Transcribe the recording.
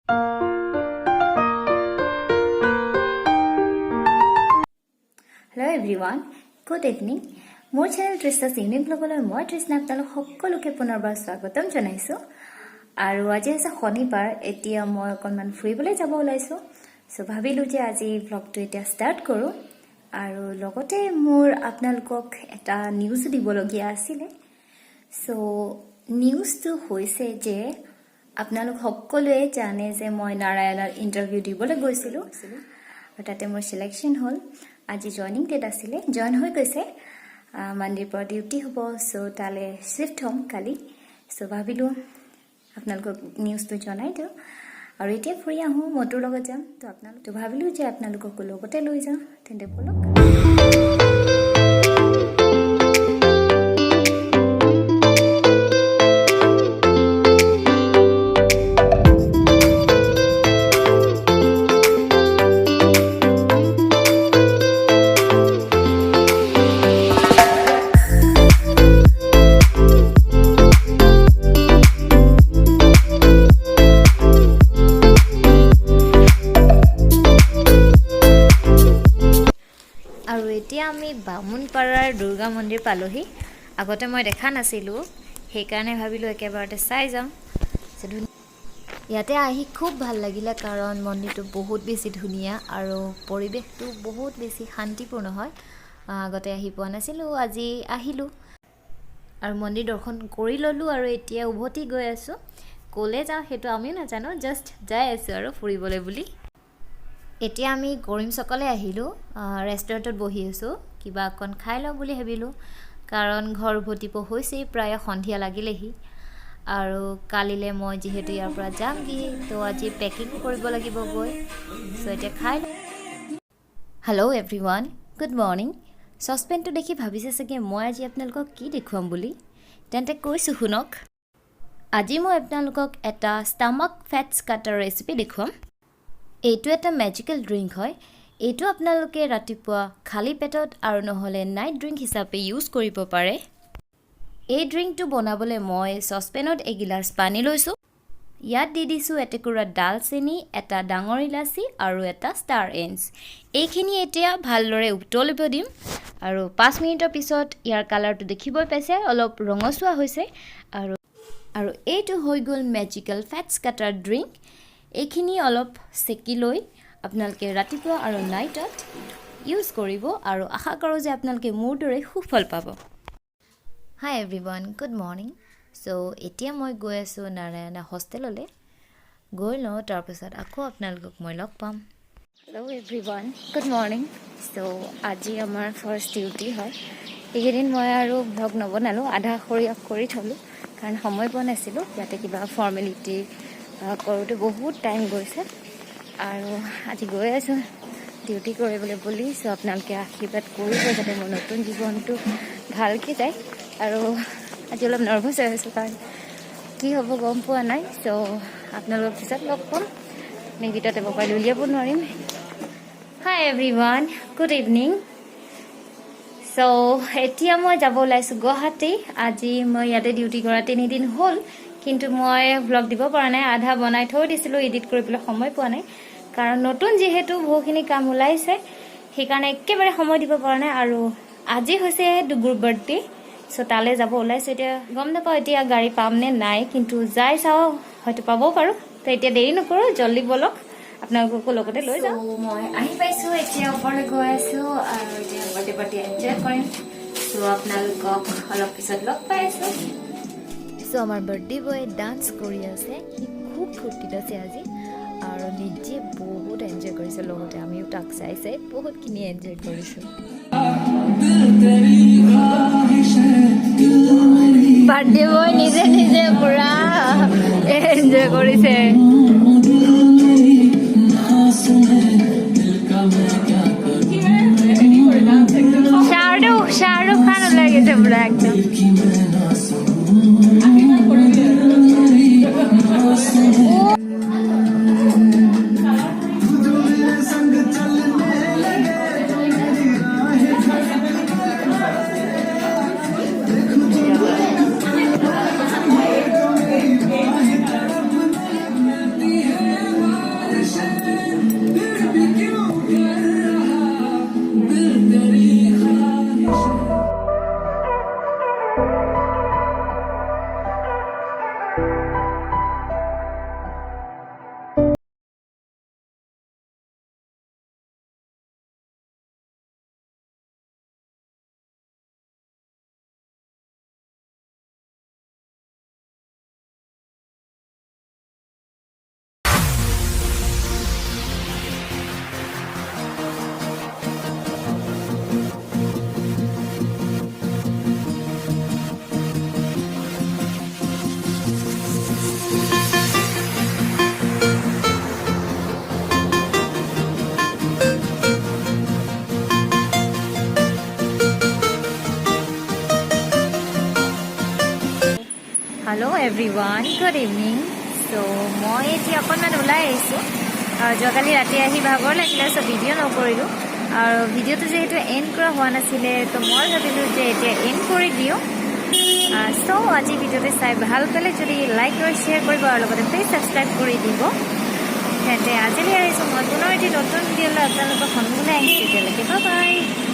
Hello everyone, good evening. More channel Trista Singing Blogger moi Trista আপোনালোক সকলোকে পুনৰবাৰ স্বাগতম জনাইছো। আৰু আজি আছে শনিবাৰ, এতিয়া মই অকনমান ফুৰিবলৈ যাব ওলাইছো। সো ভাবিলো যে আজি ব্লগটো এতিয়া ষ্টাৰ্ট কৰো আৰু লগতে মোৰ আপোনালোকক এটা নিউজ দিবলগীয়া আছিল। সো নিউজটো হৈছে যে আপোনালোক সকলোৱে জানে যে মই নাৰায়ণৰ ইন্টাৰভিউ দিবলৈ গৈছিলো আৰু তাতে মোৰ সিলেকশন হ'ল। আজি জয়নিং ডেট আছিলে, জয়েন হৈ গৈছে। মানডেৰ পৰা ডিউটি হ'ব, সো তালে শিফট হ'ম কালি। সো ভাবিলো আপোনালোকক নিউজটো জনাই দিওঁ আৰু এতিয়া ফুৰি আহোঁ, মটোৰ লগত যাম। তো আপোনালোক ভাবিলো যে আপোনালোককো লগতে লৈ যাওঁ, তেন্তে বলক। আৰু এতিয়া আমি বামুণপাৰাৰ দুৰ্গা মন্দিৰ পালোহি। আগতে মই দেখা নাছিলোঁ, সেইকাৰণে ভাবিলোঁ একেবাৰতে চাই যাওঁ। ইয়াতে আহি খুব ভাল লাগিলে, কাৰণ মন্দিৰটো বহুত বেছি ধুনীয়া আৰু পৰিৱেশটো বহুত বেছি শান্তিপূৰ্ণ হয়। আগতে আহি পোৱা নাছিলোঁ, আজি আহিলোঁ আৰু মন্দিৰ দৰ্শন কৰি ল'লোঁ আৰু এতিয়া উভতি গৈ আছোঁ। ক'লৈ যাওঁ সেইটো আমিও নাজানো, জাষ্ট যাই আছোঁ আৰু ফুৰিবলৈ বুলি। এতিয়া আমি কৰিম চকলে আহিলোঁ, ৰেষ্টুৰেণ্টত বহি আছোঁ। কিবা অকণ খাই লওঁ বুলি ভাবিলোঁ, কাৰণ ঘৰ উভতিব হৈছেই, প্ৰায় সন্ধিয়া লাগিলেহি। আৰু কালিলৈ মই যিহেতু ইয়াৰ পৰা যামগৈ, তো আজি পেকিং কৰিব লাগিব গৈ। চ' এতিয়া খাই লওঁ। Hello' everyone, good morning. চচপেনটো দেখি ভাবিছে চাগে মই আজি আপোনালোকক কি দেখুৱাম বুলি, তেন্তে কৈছোঁ শুনক। আজি মই আপোনালোকক এটা ষ্টামাক ফেটছ কাটাৰ ৰেচিপি দেখুৱাম। এইটো এটা মেজিকেল ড্ৰিংক হয়। এইটো আপোনালোকে ৰাতিপুৱা খালী পেটত আৰু নহ'লে নাইট ড্ৰিংক হিচাপে ইউজ কৰিব পাৰে। এই ড্ৰিংকটো বনাবলৈ মই চচপেনত এগিলাচ পানী লৈছোঁ। ইয়াত দি দিছোঁ এটুকুৰা ডালচেনি, এটা ডাঙৰ ইলাচি আৰু এটা ষ্টাৰ এঞ্চ। এইখিনি এতিয়া ভালদৰে উতলিব দিম আৰু 5 মিনিটৰ পিছত ইয়াৰ কালাৰটো দেখিবই পাইছে, অলপ ৰঙচুৱা হৈছে। আৰু এইটো হৈ গ'ল মেজিকেল ফেটছ কাটাৰ ড্ৰিংক। এইখিনি অলপ চেকি লৈ আপোনালোকে ৰাতিপুৱা আৰু নাইটত ইউজ কৰিব আৰু আশা কৰোঁ যে আপোনালোকে মোৰ দৰে সুফল পাব। হাই এভৰিৱান, গুড মৰ্ণিং। চ' এতিয়া মই গৈ আছোঁ নাৰায়ণা হোষ্টেললৈ। গৈ লওঁ, তাৰপিছত আকৌ আপোনালোকক মই লগ পাম। Hello' everyone, good morning. So' আজি আমাৰ ফাৰ্ষ্ট ডিউটি হয়। এইকেইদিন মই আৰু ব্লগ নবনালোঁ, আধা কৰি থ'লোঁ, কাৰণ সময় পোৱা নাছিলোঁ। ইয়াতে কিবা ফৰ্মেলিটি কৰোঁতে বহুত টাইম গৈছে আৰু আজি গৈ আছোঁ ডিউটি কৰিবলৈ বুলি। চ' আপোনালোকে আশীৰ্বাদ কৰিব যাতে মোৰ নতুন জীৱনটো ভালকৈ যায়। আৰু আজি অলপ নাৰ্ভাছ হৈ আছোঁ, কাৰণ কি হ'ব গম পোৱা নাই। চ' আপোনালোকৰ পিছত লগ পাম, নেগেটিভতে মোবাইল উলিয়াব নোৱাৰিম। হাই এভৰিৱান, গুড ইভিনিং। চ' এতিয়া মই যাব ওলাইছোঁ গুৱাহাটী। আজি মই ইয়াতে ডিউটি কৰা 3 দিন হ'ল, কিন্তু মই ব্লগ দিব পৰা নাই। আধা বনাই থৈ দিছিলোঁ, এডিট কৰিবলৈ সময় পোৱা নাই, কাৰণ নতুন যিহেতু বহুখিনি কাম ওলাইছে, সেইকাৰণে একেবাৰে সময় দিব পৰা নাই। আৰু আজি হৈছে ডুগুৰ বাৰ্থডে, চ' তালৈ যাব ওলাইছোঁ। এতিয়া গম নাপাওঁ এতিয়া গাড়ী পাম নে নাই, কিন্তু যাই চাওঁ, হয়তো পাবও পাৰোঁ। তো এতিয়া দেৰি নকৰোঁ, জল্দি বলক, আপোনালোককো লগতে লৈ যাওঁ। মই আহি পাইছোঁ, এতিয়া ওপৰলৈ গৈ আছোঁ আৰু এতিয়া বাৰ্থডে পাৰ্টি এনজয় কৰিম। চ' আপোনালোকক অলপ পিছত লগ পাই আছোঁ। চ' আমাৰ বাৰ্থডে বয়ে ডান্স কৰি আছে, সি খুব ফূৰ্তিত আছে আজি আৰু নিজে বহুত এনজয় কৰিছে। লগতে আমিও তাক চাই বহুতখিনি এনজয় কৰিছোঁ। বাৰ্থডে বয় নিজে নিজে পুৰা এনজয় কৰিছে। শ্বাহৰুখ খান ওলাই গৈছে পুৰা একদম। ইভিনিং চ' মই এতিয়া অকণমান ওলাই আহিছোঁ আৰু যোৱাকালি ৰাতি আহি ভাগৰ লাগিলে চ' ভিডিঅ' নকৰিলোঁ আৰু ভিডিঅ'টো যিহেতু এণ্ড কৰা হোৱা নাছিলে ত' মই ভাবিলোঁ যে এতিয়া এণ্ড কৰি দিওঁ চ' আজি ভিডিঅ'টো চাই ভাল পালে যদি লাইক আৰু শ্বেয়াৰ কৰিব আৰু লগতে প্লিজ ছাবস্ক্ৰাইব কৰি দিব তেন্তে আজিলৈ আহিছোঁ মই পুনৰ এটি নতুন ভিডিঅ'লৈ আপোনালোকৰ সন্মুখলৈ আহিছোঁ তেতিয়ালৈকে বাই বাই